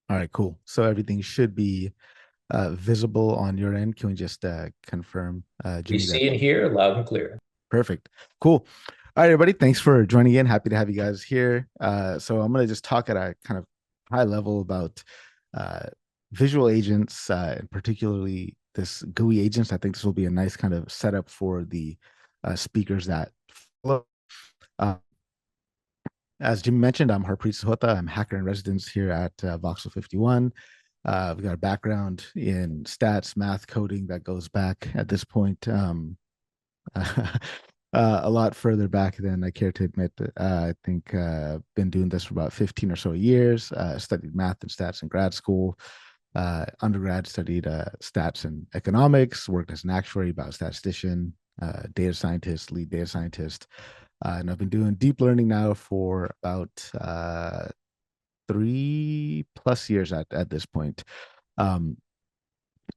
All right, cool. So everything should be visible on your end. Can we just confirm, We Jimmy, that? see and hear loud and clear. Perfect. Cool. All right, everybody. Thanks for joining in. Happy to have you guys here. So I'm going to just talk at a kind of high level about uh, visual agents, and particularly this GUI agents. I think this will be a nice kind of setup for the speakers that follow. Uh, as Jimmy mentioned, I'm Harpreet Sahota. I'm hacker in residence here at Voxel 51. We've got a background in stats, math, coding that goes back at this point. A lot further back than I care to admit. I think been doing this for about 15 or so years. Studied math and stats in grad school. Undergrad studied stats and economics. Worked as an actuary, biostatistician, data scientist, lead data scientist, and I've been doing deep learning now for about 3+ years at this point. Um,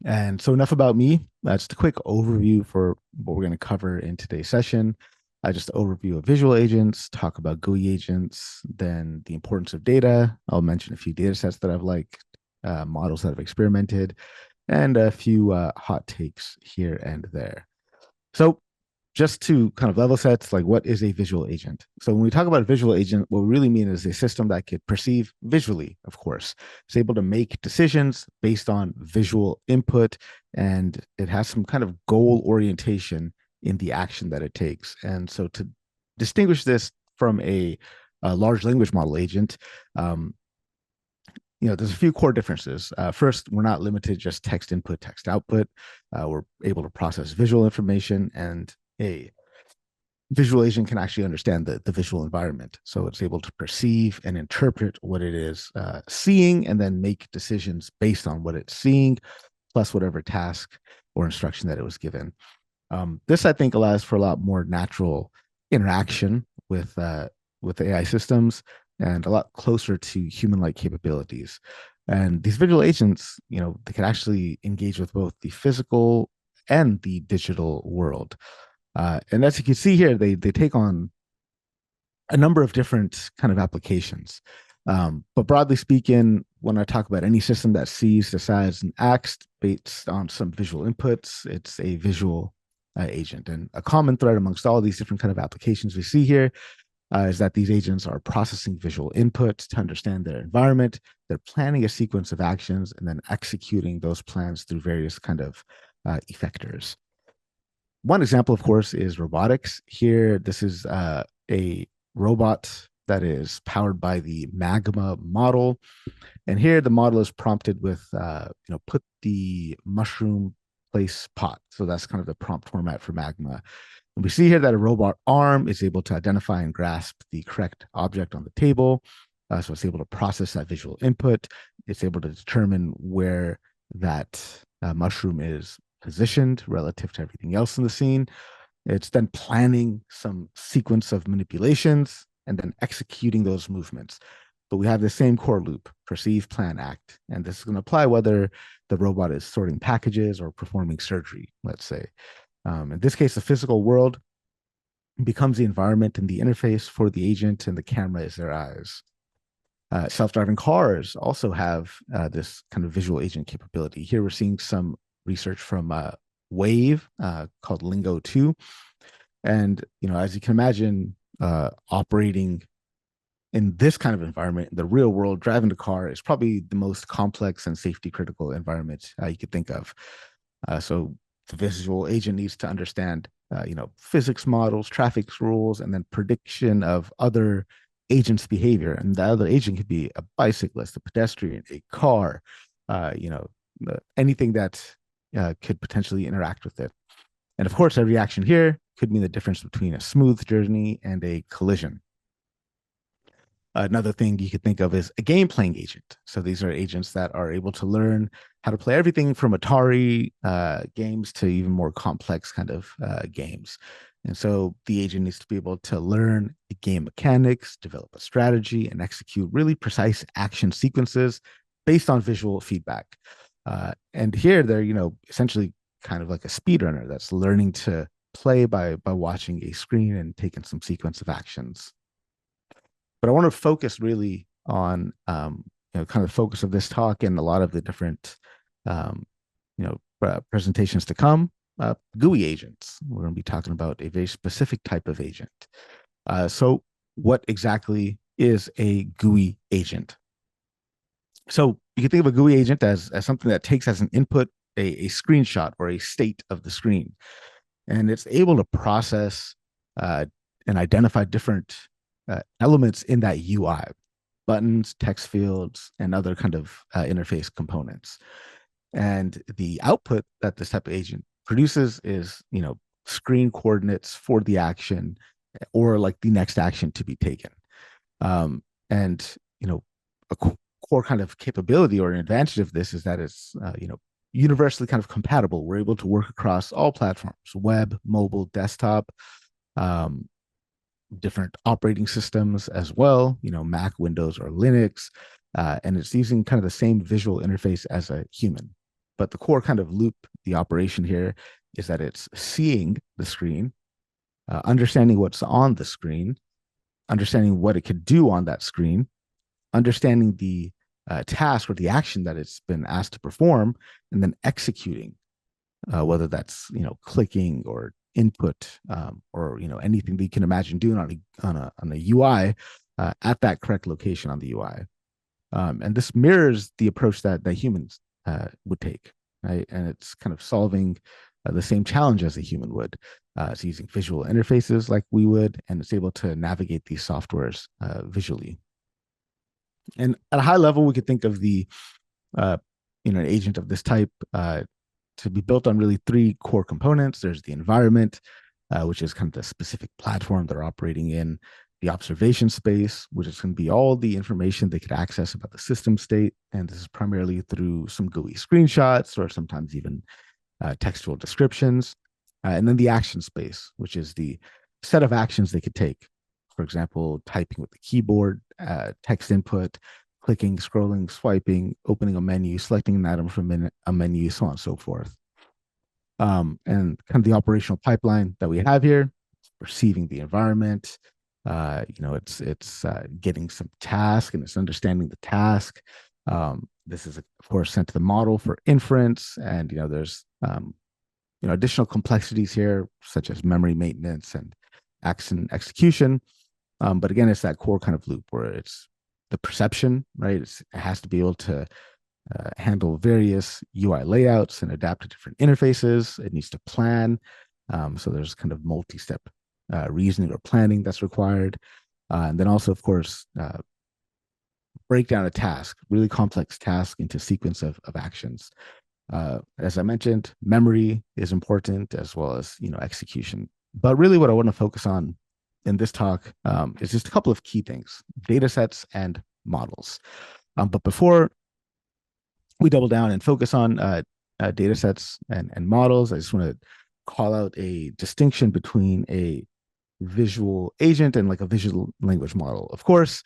and so enough about me. That's just a quick overview for what we're going to cover in today's session. Just an overview of visual agents, talk about GUI agents, then the importance of data. I'll mention a few data sets that I've liked, models that I've experimented, and a few hot takes here and there. So just to kind of level set, like what is a visual agent? So when we talk about a visual agent, what we really mean is a system that could perceive visually, of course. It's able to make decisions based on visual input, and it has some kind of goal orientation in the action that it takes. And so to distinguish this from a large language model agent, um, there's a few core differences. First, we're not limited to just text input, text output. We're able to process visual information, and a visual agent can actually understand the visual environment. So it's able to perceive and interpret what it is seeing and then make decisions based on what it's seeing, plus whatever task or instruction that it was given. This, I think, allows for a lot more natural interaction with AI systems and a lot closer to human-like capabilities. And these visual agents, they can actually engage with both the physical and the digital world. And as you can see here, they take on a number of different kind of applications. But broadly speaking, when I talk about any system that sees, decides, and acts based on some visual inputs, it's a visual agent. And a common thread amongst all these different kind of applications we see here is that these agents are processing visual inputs to understand their environment. They're planning a sequence of actions and then executing those plans through various kind of effectors. One example, of course, is robotics. Here, this is a robot that is powered by the Magma model. And here, the model is prompted with, put the mushroom place pot. So that's kind of the prompt format for Magma. And we see here that a robot arm is able to identify and grasp the correct object on the table. So it's able to process that visual input. It's able to determine where that mushroom is positioned relative to everything else in the scene. It's then planning some sequence of manipulations and then executing those movements. But we have the same core loop: perceive, plan, act. And this is going to apply whether the robot is sorting packages or performing surgery, let's say. In this case, the physical world becomes the environment and the interface for the agent, and the camera is their eyes. Self-driving cars also have this kind of visual agent capability. Here we're seeing some research from Wave called Lingo 2. And, as you can imagine, operating in this kind of environment, in the real world, driving a car is probably the most complex and safety critical environment you could think of. So the visual agent needs to understand, physics models, traffic rules, and then prediction of other agents' behavior. And the other agent could be a bicyclist, a pedestrian, a car, anything that could potentially interact with it. And of course, every action here could mean the difference between a smooth journey and a collision. Another thing you could think of is a game playing agent. So these are agents that are able to learn how to play everything from Atari games to even more complex kind of games. And so the agent needs to be able to learn the game mechanics, develop a strategy, and execute really precise action sequences based on visual feedback. And here they're, essentially kind of like a speedrunner that's learning to play by watching a screen and taking some sequence of actions. But I want to focus really on kind of focus of this talk and a lot of the different um, presentations to come. GUI agents. We're going to be talking about a very specific type of agent. So, what exactly is a GUI agent? So, you can think of a GUI agent as something that takes as an input a screenshot or a state of the screen, and it's able to process uh, and identify different elements in that UI, buttons, text fields, and other kind of interface components. And the output that this type of agent produces is, screen coordinates for the action or like the next action to be taken. And, a core kind of capability or an advantage of this is that it's, universally kind of compatible. We're able to work across all platforms, web, mobile, desktop, um, different operating systems as well, Mac, Windows, or Linux. And it's using kind of the same visual interface as a human. But the core kind of loop, the operation here is that it's seeing the screen, understanding what's on the screen, understanding what it could do on that screen, understanding the task or the action that it's been asked to perform, and then executing, whether that's clicking or input, or anything that you can imagine doing on a UI at that correct location on the UI. And this mirrors the approach that humans would take, right? And it's kind of solving the same challenge as a human would. It's using visual interfaces like we would, and it's able to navigate these softwares visually. And at a high level, we could think of the an agent of this type to be built on really three core components. There's the environment, which is kind of the specific platform they're operating in, the observation space, which is going to be all the information they could access about the system state. And this is primarily through some GUI screenshots or sometimes even textual descriptions. And then the action space, which is the set of actions they could take. For example, typing with the keyboard, text input, clicking, scrolling, swiping, opening a menu, selecting an item from a menu, so on and so forth. And kind of the operational pipeline that we have here, perceiving the environment, it's getting some task and it's understanding the task. This is, of course, sent to the model for inference, and there's additional complexities here, such as memory maintenance and action execution. But again, it's that core kind of loop where it's the perception, right? It has to be able to handle various UI layouts and adapt to different interfaces. It needs to plan. So there's kind of multi-step reasoning or planning that's required. And then also, of course, break down a task, really complex task, into sequence of actions. As I mentioned, memory is important as well as execution. But really, what I want to focus on in this talk is just a couple of key things: data sets and models. But before we double down and focus on data sets and models, I just want to call out a distinction between a visual agent and like a visual language model. Of course,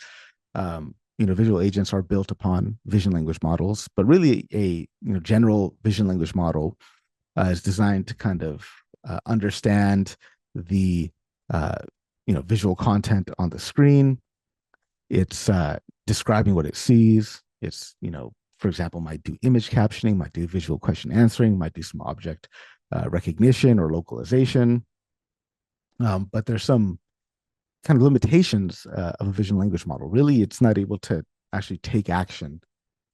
visual agents are built upon vision language models, but really a general vision language model is designed to kind of understand the visual content on the screen. It's describing what it sees. It's for example, might do image captioning, might do visual question answering, might do some object recognition or localization. But there's some kind of limitations of a vision language model. Really, it's not able to actually take action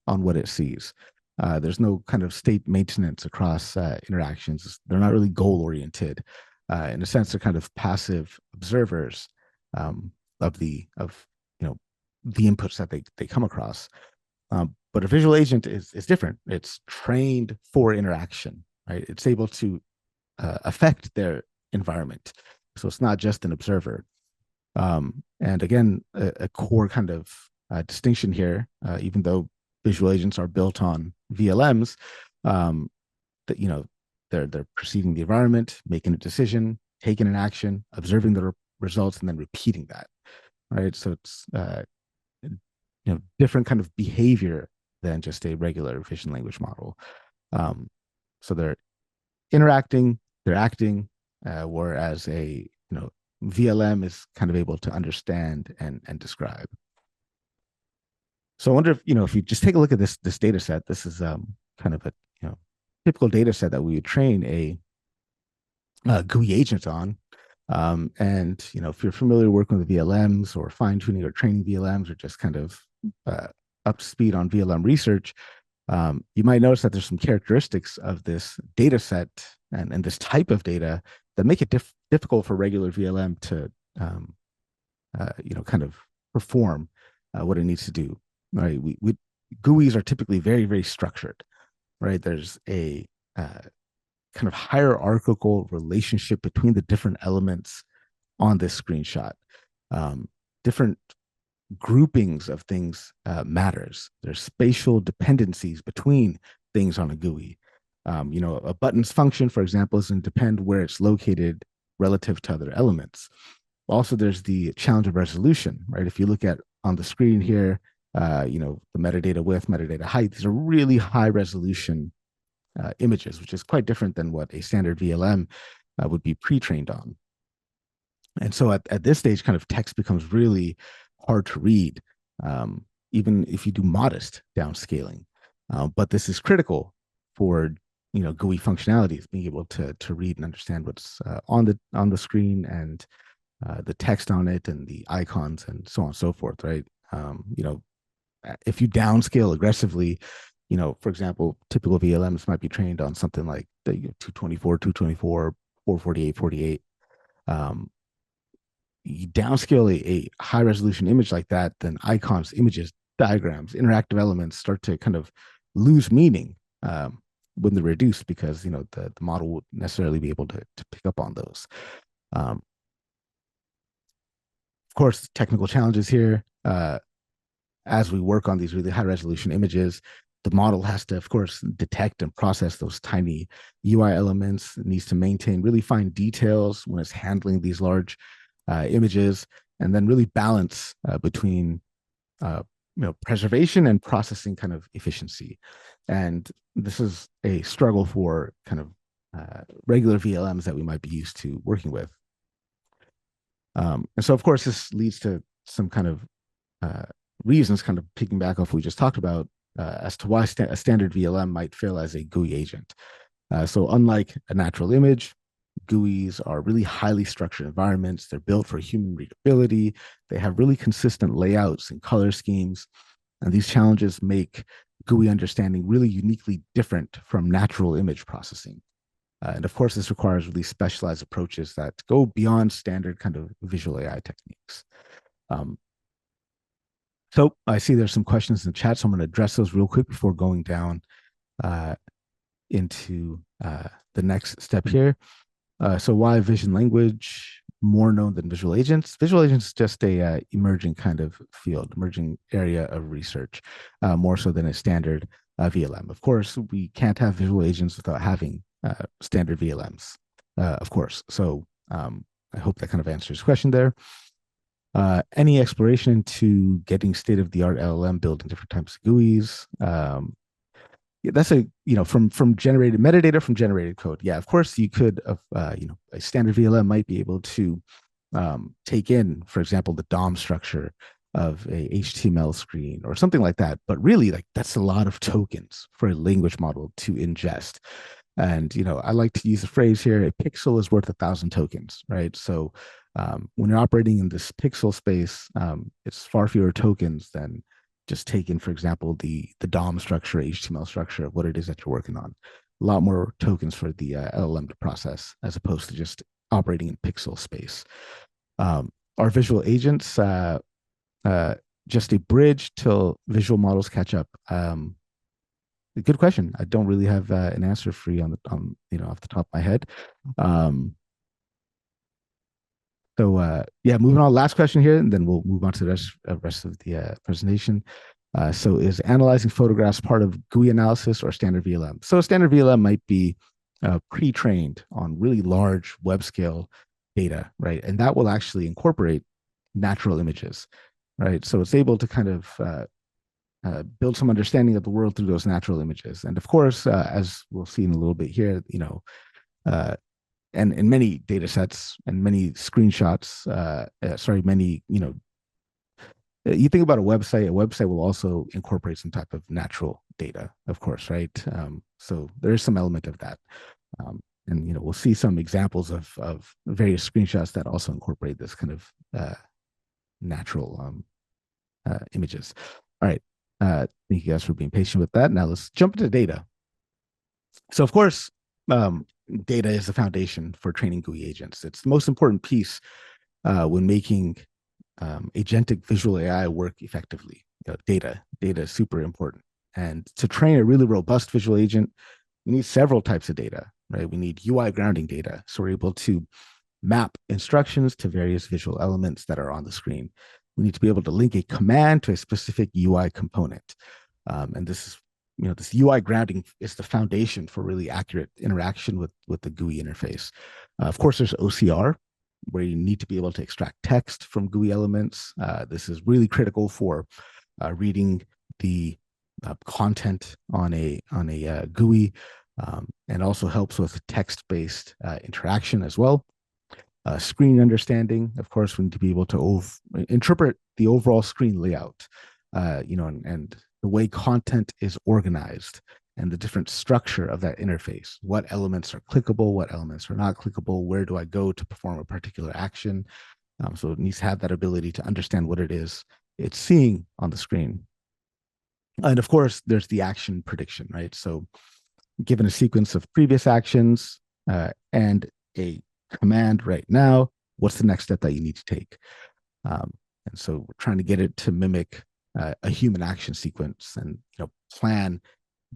on what it sees. There's no kind of state maintenance across interactions. They're not really goal oriented. In a sense, they're kind of passive observers of the inputs that they come across. But a visual agent is different. It's trained for interaction, right? It's able to affect their environment. So it's not just an observer. And again, a core kind of distinction here, even though visual agents are built on VLMs, that they're perceiving the environment, making a decision, taking an action, observing the results, and then repeating that, right? So it's different kind of behavior than just a regular vision language model. So they're interacting, they're acting, whereas a VLM is kind of able to understand and describe. So I wonder if, if you just take a look at this data set, this is kind of a, typical data set that we would train a GUI agent on. And, if you're familiar working with VLMs or fine tuning or training VLMs or just kind of up to speed on VLM research, you might notice that there's some characteristics of this data set and this type of data that make it difficult for regular VLM to, kind of perform what it needs to do. Right? We GUIs are typically very, very structured. Right? There's a kind of hierarchical relationship between the different elements on this screenshot. Different groupings of things matters. There's spatial dependencies between things on a GUI. A button's function, for example, is going to depend where it's located relative to other elements. Also, there's the challenge of resolution, right? If you look at on the screen here, the metadata width, metadata height, these are really high resolution images, which is quite different than what a standard VLM would be pre-trained on. And so at this stage, kind of text becomes really hard to read, even if you do modest downscaling. But this is critical for GUI functionalities, being able to read and understand what's on the screen and the text on it and the icons and so on and so forth, right? If you downscale aggressively, for example, typical VLMs might be trained on something like the 224, 224, 448, 48. You downscale a high resolution image like that, then icons, images, diagrams, interactive elements start to kind of lose meaning when they're reduced because the model won't necessarily be able to pick up on those. Of course, technical challenges here. As we work on these really high resolution images, the model has to, of course, detect and process those tiny UI elements. It needs to maintain really fine details when it's handling these large images, and then really balance between preservation and processing kind of efficiency. And this is a struggle for kind of regular VLMs that we might be used to working with. And so, of course, this leads to some kind of reasons, kind of picking back off what we just talked about, as to why a standard VLM might fail as a GUI agent. So unlike a natural image, GUIs are really highly structured environments. They're built for human readability. They have really consistent layouts and color schemes. And these challenges make GUI understanding really uniquely different from natural image processing. And of course, this requires really specialized approaches that go beyond standard kind of visual AI techniques. So I see there's some questions in the chat, so I'm going to address those real quick before going down into the next step here. So why vision language more known than visual agents? Visual agents is just a emerging kind of field, emerging area of research, more so than a standard VLM. Of course, we can't have visual agents without having standard VLMs, of course. So I hope that kind of answers the question there. Any exploration into getting state-of-the-art LLM building different types of GUIs? Yeah, that's from generated metadata from generated code. Yeah, of course you could, a standard VLM might be able to take in, for example, the DOM structure of a HTML screen or something like that. But really, like that's a lot of tokens for a language model to ingest. And I like to use the phrase here: a pixel is worth 1,000 tokens, right? So when you're operating in this pixel space, it's far fewer tokens than just taking, for example, the DOM structure, HTML structure of what it is that you're working on. A lot more tokens for the LLM to process, as opposed to just operating in pixel space. Are visual agents just a bridge till visual models catch up? Good question. I don't really have an answer for you on off the top of my head. So yeah, moving on. Last question here, and then we'll move on to the rest of the presentation. So is analyzing photographs part of GUI analysis or standard VLM? So a standard VLM might be pre-trained on really large web scale data, right? And that will actually incorporate natural images, right? So it's able to kind of build some understanding of the world through those natural images. And of course, as we'll see in a little bit here, and in many data sets and many screenshots, many, you think about a website will also incorporate some type of natural data, of course, right? So there's some element of that. And we'll see some examples of various screenshots that also incorporate this kind of natural images. All right. Thank you guys for being patient with that. Now let's jump into data. So of course, data is the foundation for training GUI agents. It's the most important piece when making agentic visual AI work effectively. Data is super important. And to train a really robust visual agent, we need several types of data, right? We need UI grounding data. So we're able to map instructions to various visual elements that are on the screen. We need to be able to link a command to a specific UI component. And this is, this UI grounding is the foundation for really accurate interaction with the GUI interface. Of course, there's OCR, where you need to be able to extract text from GUI elements. This is really critical for reading the content on a GUI, and also helps with text-based interaction as well. Screen understanding, of course, we need to be able to interpret the overall screen layout, and the way content is organized and the different structure of that interface. What elements are clickable, what elements are not clickable, where do I go to perform a particular action? So it needs to have that ability to understand what it is it's seeing on the screen. And of course, there's the action prediction, right? So given a sequence of previous actions and a command right now, what's the next step that you need to take? And so we're trying to get it to mimic a human action sequence and plan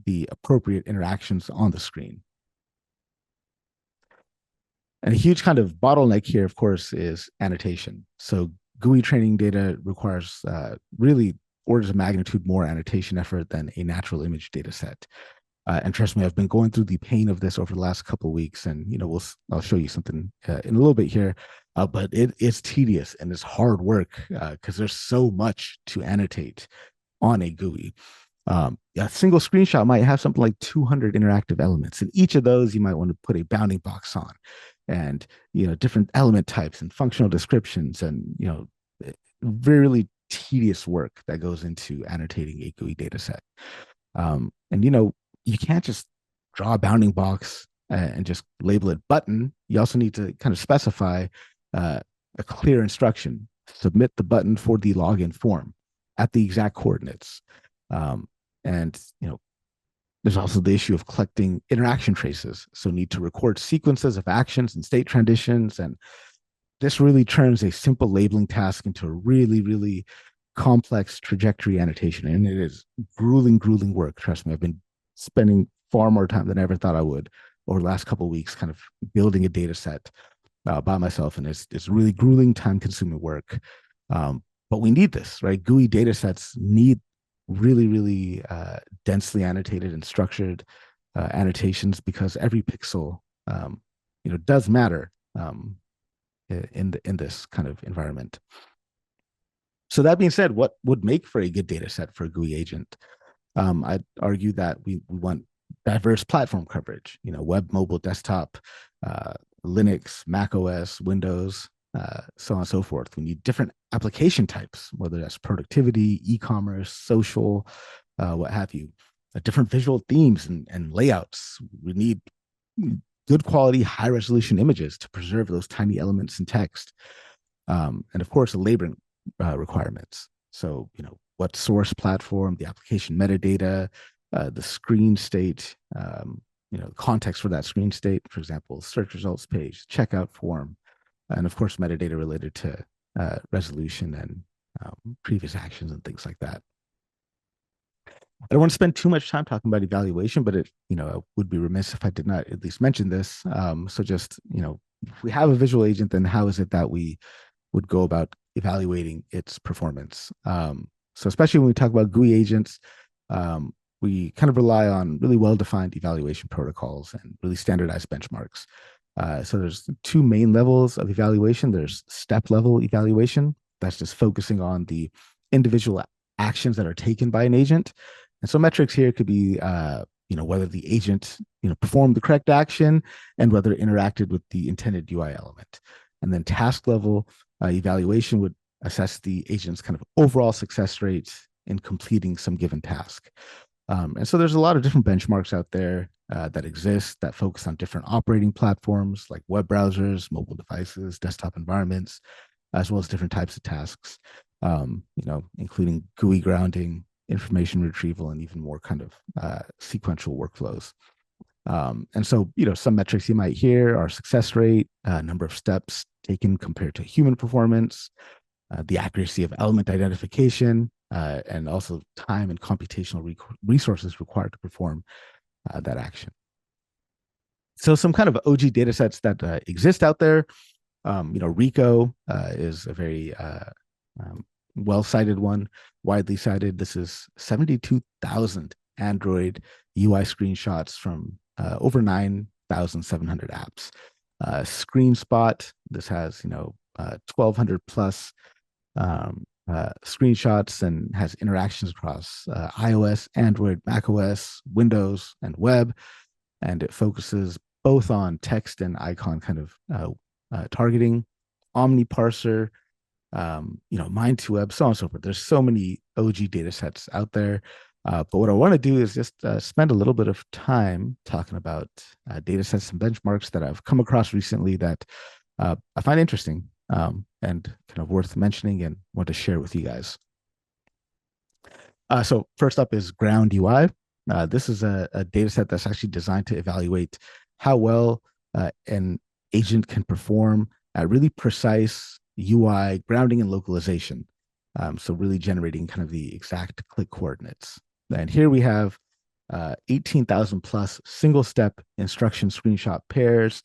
the appropriate interactions on the screen. And a huge kind of bottleneck here, of course, is annotation. So GUI training data requires really orders of magnitude more annotation effort than a natural image data set. And trust me, I've been going through the pain of this over the last couple of weeks, and I'll show you something in a little bit here. But it's tedious and it's hard work because there's so much to annotate on a GUI. A single screenshot might have something like 200 interactive elements, and each of those you might want to put a bounding box on, and different element types and functional descriptions, and really tedious work that goes into annotating a GUI data set. And you can't just draw a bounding box and just label it button. You also need to kind of specify a clear instruction. Submit the button for the login form at the exact coordinates. And there's also the issue of collecting interaction traces. So need to record sequences of actions and state transitions. And this really turns a simple labeling task into a really, really complex trajectory annotation. And it is grueling work. Trust me, I've been spending far more time than I ever thought I would over the last couple of weeks, kind of building a data set by myself. And it's really grueling, time-consuming work. But we need this, right? GUI data sets need really densely annotated and structured annotations, because every pixel does matter in this kind of environment. So that being said, what would make for a good data set for a GUI agent? I'd argue that we want diverse platform coverage, web, mobile, desktop, Linux, Mac OS, Windows, so on and so forth. We need different application types, whether that's productivity, e-commerce, social, what have you. Different visual themes and layouts. We need good quality, high resolution images to preserve those tiny elements in text. And of course, the labeling requirements. So, what source platform, the application metadata, the screen state, context for that screen state, for example, search results page, checkout form, and of course, metadata related to resolution and previous actions and things like that. I don't want to spend too much time talking about evaluation, but I would be remiss if I did not at least mention this. So just, if we have a visual agent, then how is it that we would go about evaluating its performance? So especially when we talk about GUI agents, we kind of rely on really well-defined evaluation protocols and really standardized benchmarks. So there's two main levels of evaluation. There's step-level evaluation. That's just focusing on the individual actions that are taken by an agent. And so metrics here could be, whether the agent, performed the correct action and whether it interacted with the intended UI element. And then task level evaluation would assess the agent's kind of overall success rate in completing some given task. And so there's a lot of different benchmarks out there that exist that focus on different operating platforms like web browsers, mobile devices, desktop environments, as well as different types of tasks, including GUI grounding, information retrieval, and even more kind of sequential workflows. And so, some metrics you might hear are success rate, number of steps taken compared to human performance, the accuracy of element identification, and also time and computational resources required to perform that action. So some kind of OG data sets that exist out there, RICO is a very well-cited one, widely cited. This is 72,000 Android UI screenshots from over 9,700 apps. Screenspot, this has 1,200 plus screenshots and has interactions across iOS, Android, macOS, Windows, and web. And it focuses both on text and icon kind of targeting. OmniParser, Mind2Web, so on and so forth. There's so many OG data sets out there. But what I want to do is just spend a little bit of time talking about data sets and benchmarks that I've come across recently that I find interesting and kind of worth mentioning and want to share with you guys. So first up is Ground UI. This is a data set that's actually designed to evaluate how well an agent can perform at really precise UI grounding and localization. So really generating kind of the exact click coordinates. And here we have 18,000 plus single step instruction screenshot pairs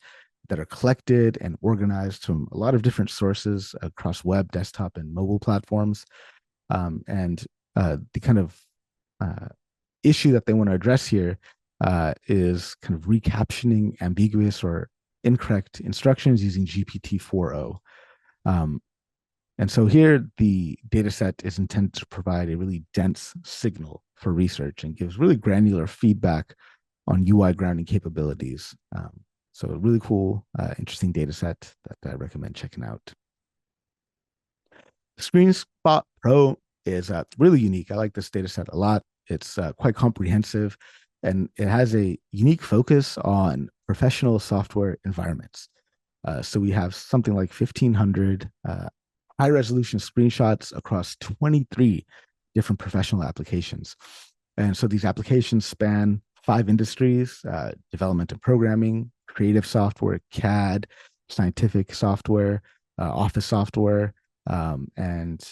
that are collected and organized from a lot of different sources across web, desktop, and mobile platforms. And the kind of issue that they want to address here is kind of recaptioning ambiguous or incorrect instructions using GPT-4o. And so here, the data set is intended to provide a really dense signal for research and gives really granular feedback on UI grounding capabilities. So a really cool, interesting data set that I recommend checking out. Screenspot Pro is really unique. I like this data set a lot. It's quite comprehensive, and it has a unique focus on professional software environments. So we have something like 1,500 high-resolution screenshots across 23 different professional applications. And so these applications span 5 industries: development and programming, creative software, CAD, scientific software, office software, and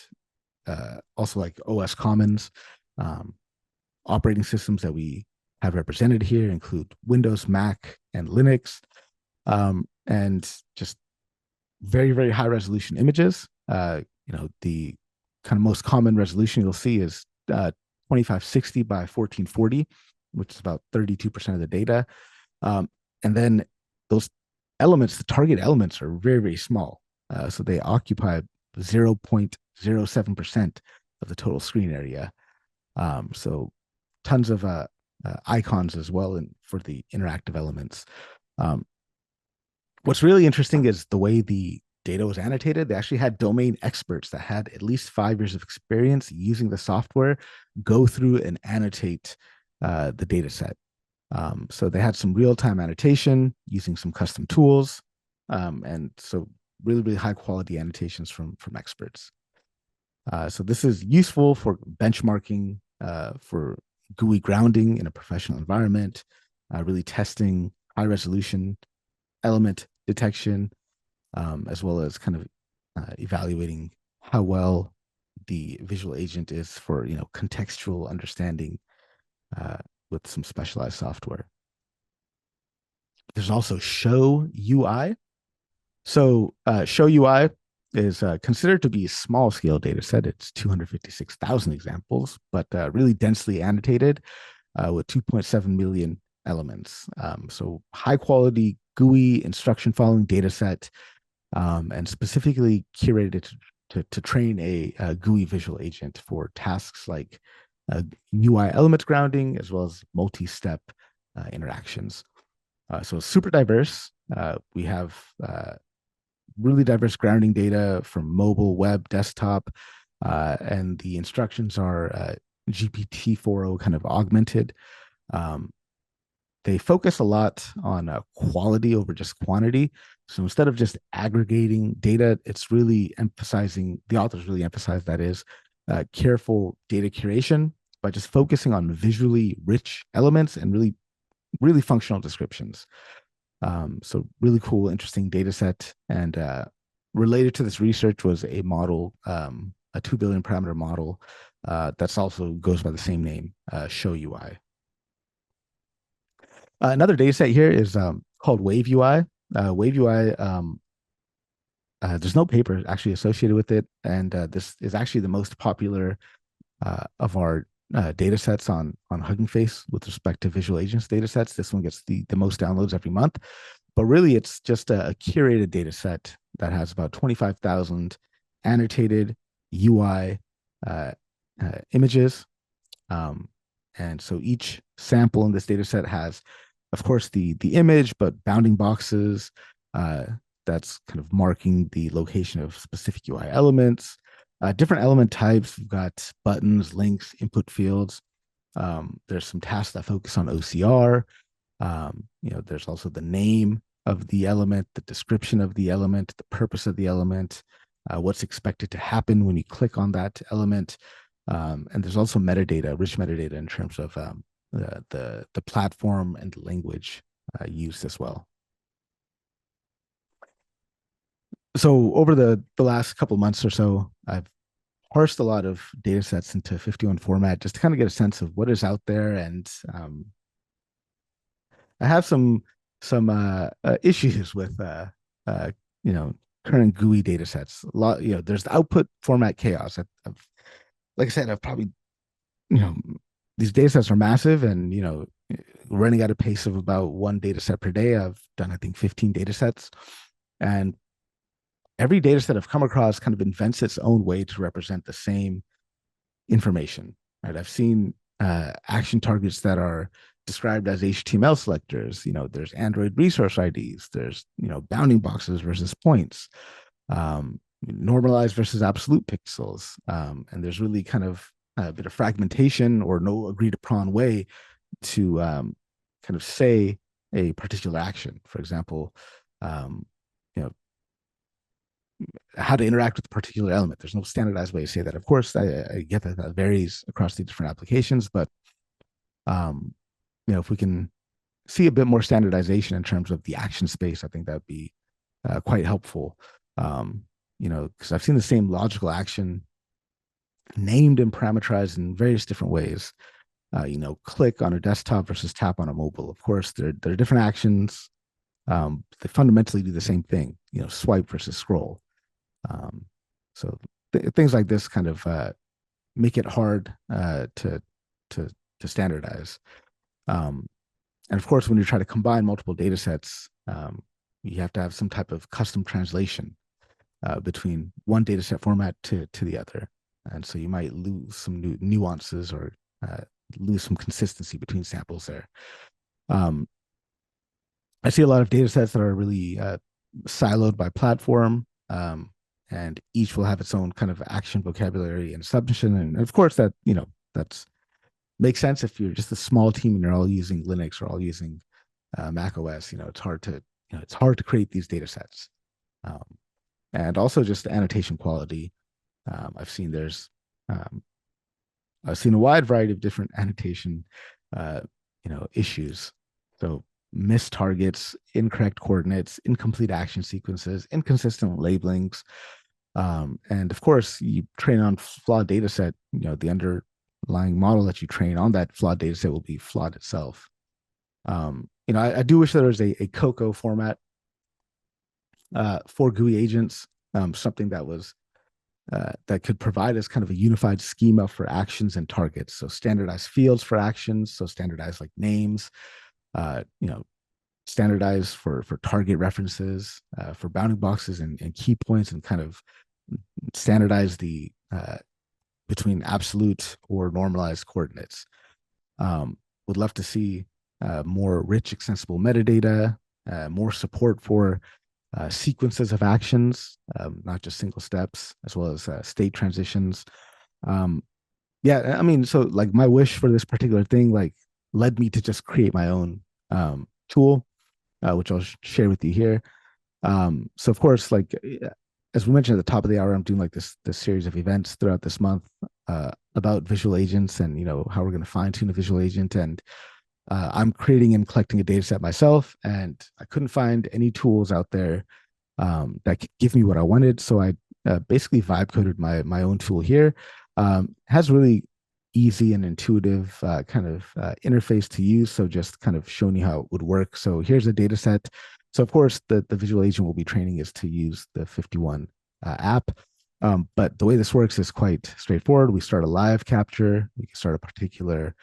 also like OS Commons. Operating systems that we have represented here include Windows, Mac, and Linux, and just very, very high resolution images. The kind of most common resolution you'll see is 2560 by 1440, which is about 32% of the data. And then those elements, the target elements, are very, very small. So they occupy 0.07% of the total screen area. So tons of icons as well, and for the interactive elements. What's really interesting is the way the data was annotated. They actually had domain experts that had at least 5 years of experience using the software go through and annotate the data set. So they had some real-time annotation using some custom tools, and so really, really high quality annotations from experts. So this is useful for benchmarking, for GUI grounding in a professional environment, really testing high resolution element detection, as well as kind of evaluating how well the visual agent is for contextual understanding with some specialized software. There's also Show UI. So Show UI is considered to be a small scale data set. It's 256,000 examples, but really densely annotated with 2.7 million elements. So high quality GUI instruction following data set, and specifically curated to train a GUI visual agent for tasks like UI element grounding, as well as multi-step interactions. So super diverse. We have really diverse grounding data from mobile, web, desktop, and the instructions are GPT-4o kind of augmented. Um, they focus a lot on quality over just quantity. So instead of just aggregating data, it's really emphasizing, the authors really emphasize that is careful data curation by just focusing on visually rich elements and really, really functional descriptions. So really cool, interesting data set. And related to this research was a model, a 2 billion parameter model that's also goes by the same name, Show UI. Another data set here is called Wave UI. Wave UI, there's no paper actually associated with it. And this is actually the most popular of our data sets on Hugging Face with respect to visual agents data sets. This one gets the most downloads every month. But really, it's just a curated data set that has about 25,000 annotated UI images. And so each sample in this data set has, of course, the image, but bounding boxes that's kind of marking the location of specific UI elements. Different element types. We've got buttons, links, input fields. There's some tasks that focus on OCR. There's also the name of the element, the description of the element, the purpose of the element, what's expected to happen when you click on that element. And there's also metadata, rich metadata in terms of the platform and the language used as well. So over the last couple of months or so, I've parsed a lot of data sets into 51 format just to kind of get a sense of what is out there. And I have some issues with you know current GUI data sets. A lot, there's the output format chaos. Like I said, I've probably you know these data sets are massive, and running at a pace of about one data set per day. I've done I think 15 data sets, and every data set I've come across kind of invents its own way to represent the same information. Right? I've seen action targets that are described as HTML selectors. There's Android resource IDs. There's bounding boxes versus points, normalized versus absolute pixels, and there's really kind of a bit of fragmentation or no agreed upon way to kind of say a particular action. For example, you know, how to interact with a particular element. There's no standardized way to say that. Of course, I get that that varies across the different applications, but if we can see a bit more standardization in terms of the action space, I think that'd be quite helpful. Because I've seen the same logical action named and parameterized in various different ways. Click on a desktop versus tap on a mobile. Of course, there are different actions. They fundamentally do the same thing. Swipe versus scroll. So things like this kind of make it hard to standardize. And of course, when you try to combine multiple data sets, you have to have some type of custom translation between one data set format to the other. And so you might lose some new nuances or lose some consistency between samples there. I see a lot of data sets that are really siloed by platform, and each will have its own kind of action vocabulary and submission. And of course, that's makes sense if you're just a small team and you're all using Linux or all using Mac OS. It's hard to create these data sets, and also just the annotation quality. I've seen a wide variety of different annotation issues. So missed targets, incorrect coordinates, incomplete action sequences, inconsistent labelings. And of course, you train on flawed data set, the underlying model that you train on that flawed data set will be flawed itself. I do wish there was a COCO format for GUI agents, something that was that could provide us kind of a unified schema for actions and targets. So standardized fields for actions, so standardized like names, standardized for target references, for bounding boxes and key points, and kind of standardize the between absolute or normalized coordinates. Would love to see more rich, extensible metadata, more support for sequences of actions, not just single steps, as well as state transitions. Um, yeah, I mean, so like my wish for this particular thing, like led me to just create my own tool, which I'll share with you here. So of course, like as we mentioned at the top of the hour, I'm doing like this series of events throughout this month about visual agents and how we're going to fine tune a visual agent. And I'm creating and collecting a data set myself, and I couldn't find any tools out there that could give me what I wanted. So I basically vibe coded my own tool here. Has really easy and intuitive kind of interface to use. So just kind of showing you how it would work. So here's a data set. So of course, the visual agent we'll be training is to use the 51 app. But the way this works is quite straightforward. We start a live capture. We can start a particular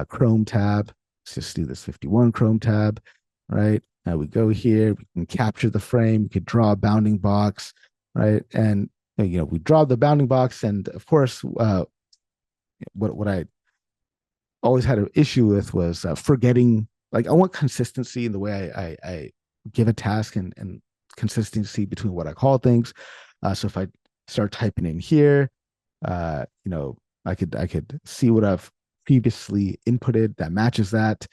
Chrome tab. Let's just do this 51 Chrome tab, right? Now we go here, we can capture the frame, we could draw a bounding box, right? And we draw the bounding box, and of course, what I always had an issue with was forgetting. Like I want consistency in the way I give a task and consistency between what I call things. So if I start typing in here, I could see what I've previously inputted that matches that.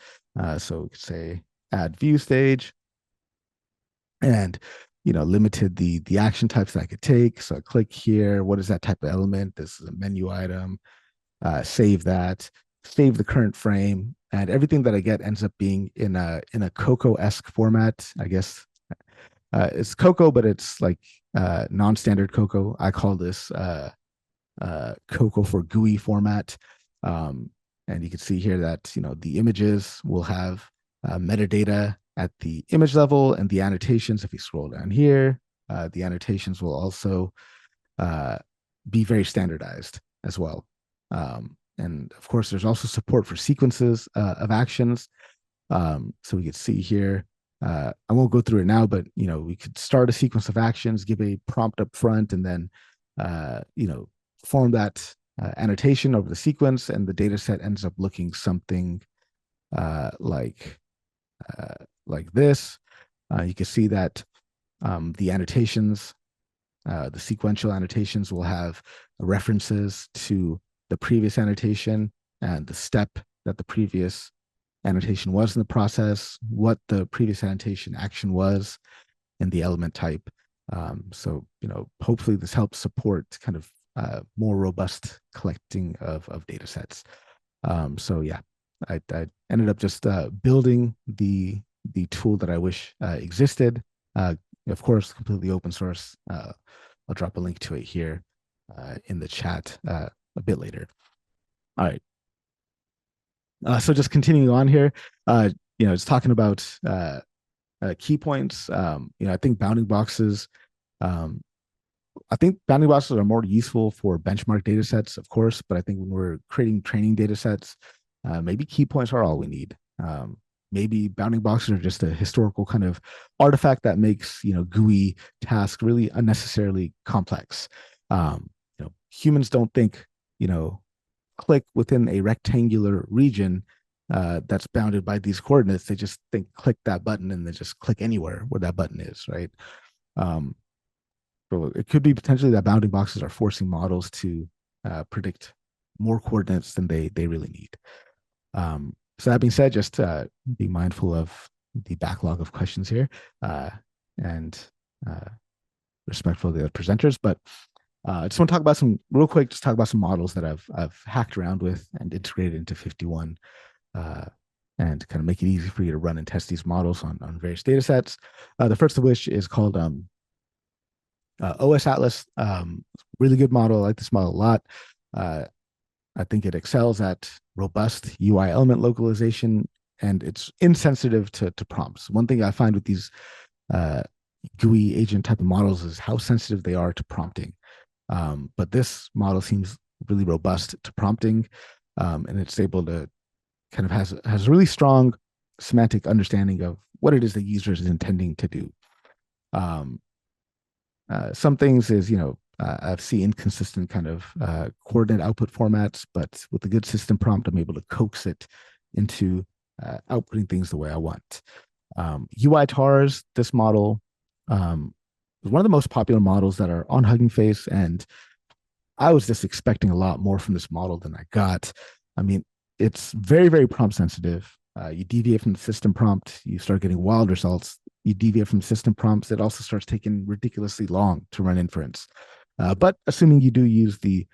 So we could say add view stage, and limited the action types that I could take. So I click here. What is that type of element? This is a menu item. Save that. Save the current frame, and everything that I get ends up being in a COCO-esque format. I guess it's COCO, but it's like non-standard COCO. I call this COCO for GUI format. And you can see here that the images will have metadata at the image level, and the annotations, if you scroll down here, the annotations will also be very standardized as well. And of course, there's also support for sequences of actions. So we could see here, I won't go through it now, but we could start a sequence of actions, give a prompt up front, and then form that annotation over the sequence, and the data set ends up looking something like this. You can see that the annotations, the sequential annotations, will have references to the previous annotation and the step that the previous annotation was in the process, what the previous annotation action was, and the element type. So hopefully this helps support kind of more robust collecting of data sets. So yeah, I ended up just building the tool that I wish existed. Of course, completely open source. I'll drop a link to it here in the chat a bit later. All right. So just continuing on here, it's talking about key points. I think bounding boxes. I think bounding boxes are more useful for benchmark data sets, of course, but I think when we're creating training data sets, maybe key points are all we need. Maybe bounding boxes are just a historical kind of artifact that makes GUI task really unnecessarily complex. Humans don't think click within a rectangular region that's bounded by these coordinates. They just think click that button and they just click anywhere where that button is, right? So it could be potentially that bounding boxes are forcing models to predict more coordinates than they really need. So that being said, just be mindful of the backlog of questions here and respectful of the other presenters. But I just want to talk about some real quick. Just talk about some models that I've hacked around with and integrated into 51, and kind of make it easy for you to run and test these models on various data sets. The first of which is called OS Atlas. Really good model. I like this model a lot. I think it excels at robust UI element localization, and it's insensitive to prompts. One thing I find with these GUI agent type of models is how sensitive they are to prompting. But this model seems really robust to prompting, and it's able to kind of has a really strong semantic understanding of what it is the user is intending to do. Some things is, I've seen inconsistent kind of coordinate output formats, but with a good system prompt, I'm able to coax it into outputting things the way I want. UI TARs, this model It's one of the most popular models that are on Hugging Face, and I was just expecting a lot more from this model than I got. I mean, it's very, very prompt sensitive. You deviate from the system prompt, you start getting wild results. You deviate from system prompts, it also starts taking ridiculously long to run inference. But assuming you do use the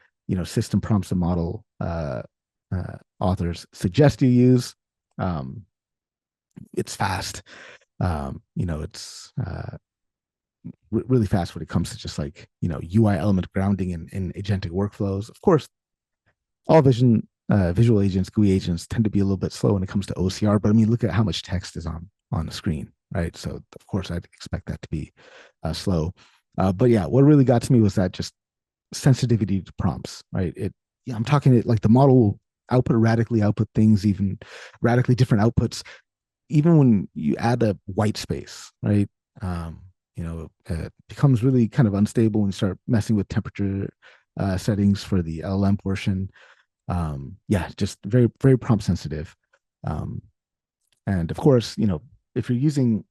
system prompts the model authors suggest you use, um, it's fast. It's really fast when it comes to just like UI element grounding in agentic workflows. Of course, all visual agents, GUI agents tend to be a little bit slow when it comes to OCR. But I mean, look at how much text is on the screen, right? So of course, I'd expect that to be slow. But yeah, what really got to me was that just sensitivity to prompts, right? I'm talking it like the model will output things, even radically different outputs, even when you add a white space, right? It becomes really kind of unstable when you start messing with temperature settings for the LLM portion. Yeah, just very, very prompt sensitive. Um, and of course, if you're using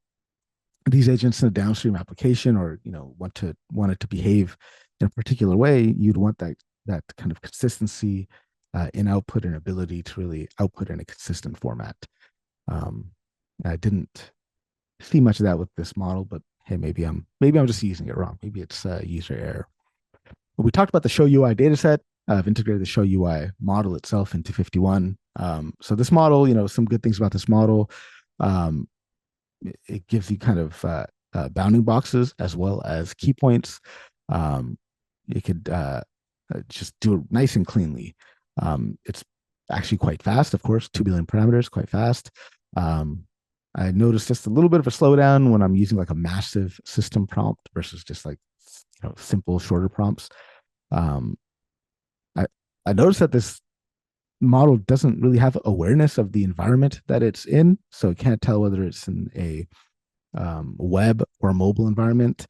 these agents in a downstream application, or want it to behave in a particular way, you'd want that kind of consistency in output and ability to really output in a consistent format. Um, I didn't see much of that with this model, but hey, maybe I'm just using it wrong. Maybe it's user error. But we talked about the show UI dataset. I've integrated the show UI model itself into 51. So this model, some good things about this model. Um, it gives you kind of bounding boxes as well as key points. Um, it could just do it nice and cleanly. It's actually quite fast, of course, 2 billion parameters, quite fast. Um, I noticed just a little bit of a slowdown when I'm using like a massive system prompt versus just like simple shorter prompts. Um, I I noticed that this model doesn't really have awareness of the environment that it's in, so it can't tell whether it's in a web or a mobile environment.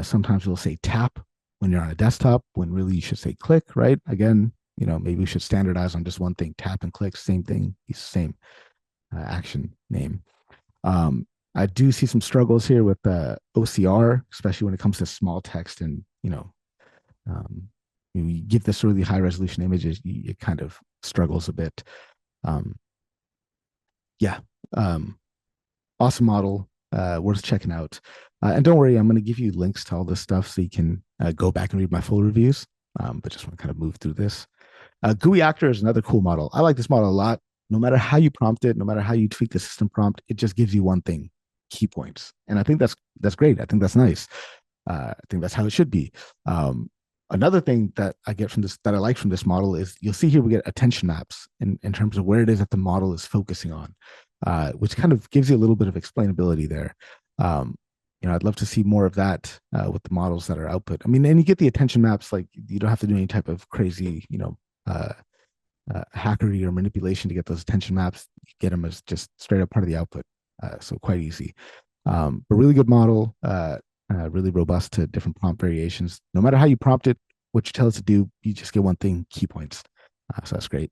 Sometimes we'll say tap when you're on a desktop, when really you should say click, right? Again, maybe we should standardize on just one thing, tap and click, same thing, same action name. I do see some struggles here with OCR, especially when it comes to small text, and um, you give this really high resolution images, it kind of struggles a bit. Um, yeah, um, awesome model, worth checking out. And don't worry, I'm going to give you links to all this stuff so you can go back and read my full reviews. But just want to kind of move through this. GUI Actor is another cool model. I like this model a lot. No matter how you prompt it, no matter how you tweak the system prompt, it just gives you one thing: key points. And I think that's great. I think that's nice. I think that's how it should be. Another thing that I get from this, that I like from this model, is you'll see here we get attention maps in terms of where it is that the model is focusing on, which kind of gives you a little bit of explainability there. Um, I'd love to see more of that with the models that are output. I mean, and you get the attention maps, like you don't have to do any type of crazy, uh, hackery or manipulation to get those attention maps. You get them as just straight up part of the output. So quite easy. But really good model, really robust to different prompt variations. No matter how you prompt it, what you tell it to do, you just get one thing: key points. So that's great.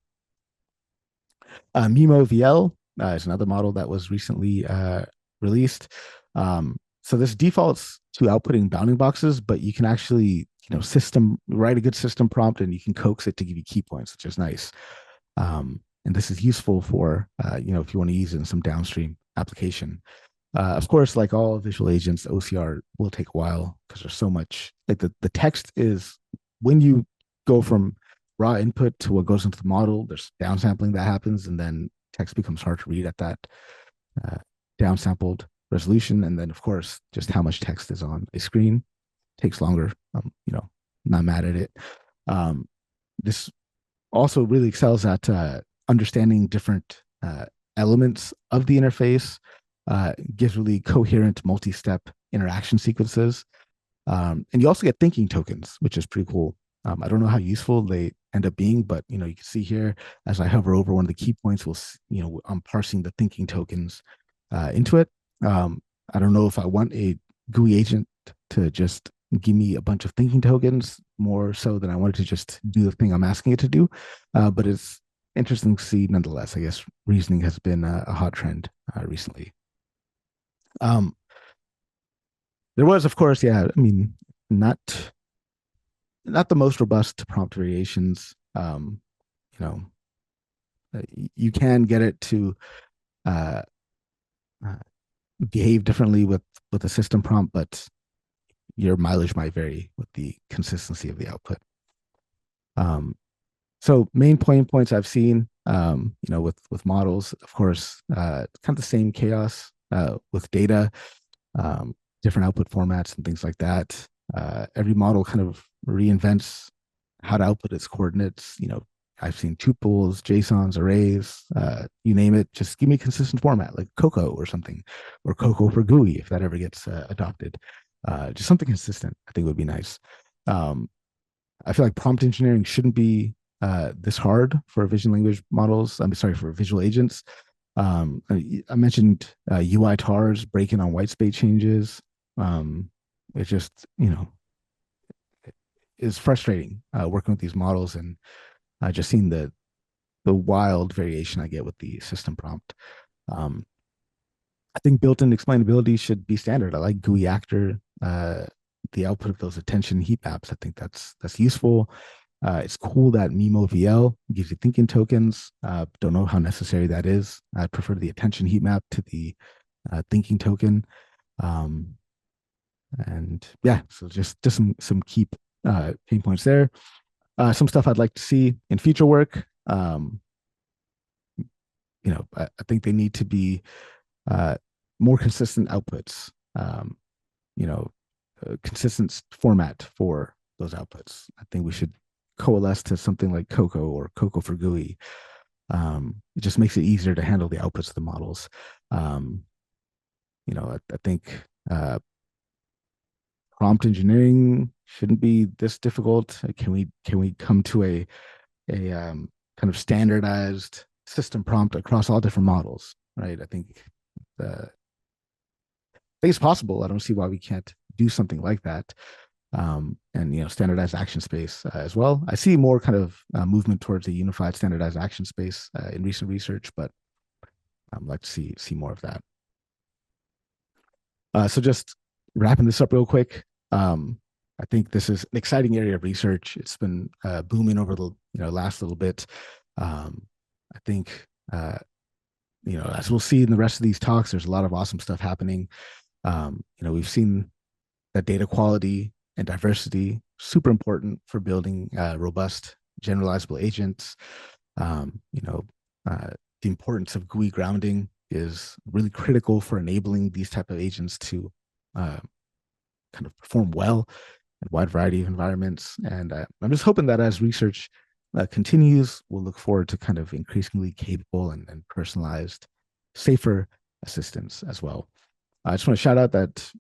MIMO-VL is another model that was recently released. So this defaults to outputting bounding boxes, but you can actually, write a good system prompt and you can coax it to give you key points, which is nice. And this is useful for, if you want to use it in some downstream application. Of course, like all visual agents, OCR will take a while because there's so much. Like the text is, when you go from raw input to what goes into the model, there's downsampling that happens, and then text becomes hard to read at that uh, downsampled resolution. And then, of course, just how much text is on a screen takes longer. Not mad at it. This also really excels at understanding different elements of the interface, gives really coherent multi-step interaction sequences. And you also get thinking tokens, which is pretty cool. I don't know how useful they end up being, but you can see here as I hover over one of the key points, I'm parsing the thinking tokens into it. I don't know if I want a GUI agent to just give me a bunch of thinking tokens, more so than I wanted to just do the thing I'm asking it to do. But it's interesting to see nonetheless. I guess reasoning has been a hot trend recently. Um, There was, of course, yeah. I mean, not not the most robust prompt variations. You know, you can get it to uh, uh, behave differently with a system prompt, but your mileage might vary with the consistency of the output. Um, so main points I've seen, with models, of course, kind of the same chaos with data, um, different output formats and things like that. Every model kind of reinvents how to output its coordinates. I've seen tuples, JSONs, arrays, you name it. Just give me a consistent format like COCO or something, or COCO for GUI if that ever gets adopted. Just something consistent, I think would be nice. Um, I feel like prompt engineering shouldn't be this hard for vision language models. I'm sorry, for visual agents. I mentioned UI tars breaking on white space changes. It just, is frustrating working with these models, and just seeing the wild variation I get with the system prompt. Um, I think built-in explainability should be standard. I like GUI actor, the output of those attention heat maps. I think that's useful. It's cool that MIMO-VL gives you thinking tokens. Don't know how necessary that is. I prefer the attention heat map to the thinking token. Um, and yeah, so just some key pain points there. Some stuff I'd like to see in future work. I think they need to be uh, more consistent outputs. You know, consistent format for those outputs. I think we should coalesce to something like COCO or COCO for GUI. It just makes it easier to handle the outputs of the models. Um, I think prompt engineering shouldn't be this difficult. Can we come to a kind of standardized system prompt across all different models? Right. I think it's possible. I don't see why we can't do something like that. And standardized action space as well. I see more kind of movement towards a unified standardized action space in recent research, but I'd like to see more of that. So just wrapping this up real quick. I think this is an exciting area of research. It's been booming over the last little bit. I think as we'll see in the rest of these talks, there's a lot of awesome stuff happening. We've seen that data quality and diversity super important for building robust generalizable agents. Um, you know, the importance of GUI grounding is really critical for enabling these type of agents to kind of perform well in a wide variety of environments. And I'm just hoping that as research continues, we'll look forward to kind of increasingly capable and personalized, safer assistance as well. I just want to shout out that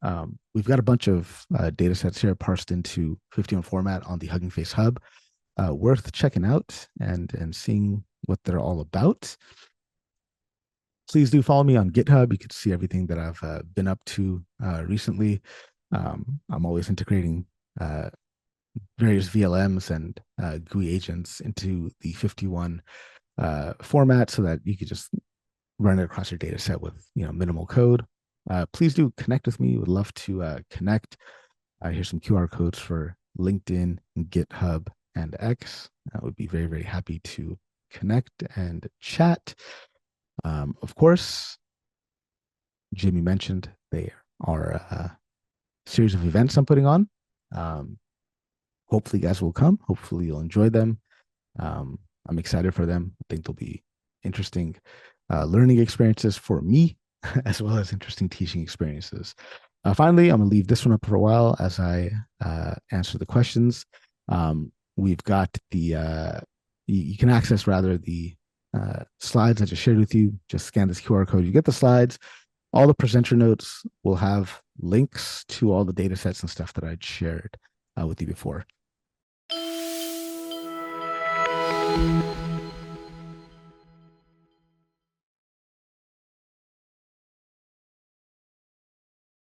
we've got a bunch of data sets here parsed into 51 format on the Hugging Face Hub. Worth checking out and seeing what they're all about. Please do follow me on GitHub. You can see everything that I've been up to recently. I'm always integrating various VLMs and GUI agents into the 51 format so that you could just run it across your data set with minimal code. Please do connect with me. Would love to connect. Here's some QR codes for LinkedIn, GitHub, and X. I would be very, very happy to connect and chat. Of course, Jimmy mentioned they are a series of events I'm putting on. Hopefully, you guys will come. Hopefully, you'll enjoy them. I'm excited for them. I think they'll be interesting learning experiences for me, as well as interesting teaching experiences. Finally, I'm going to leave this one up for a while as I answer the questions. We've got you can access rather the slides I just shared with you. Just scan this QR code. You get the slides. All the presenter notes will have links to all the data sets and stuff that I'd shared with you before.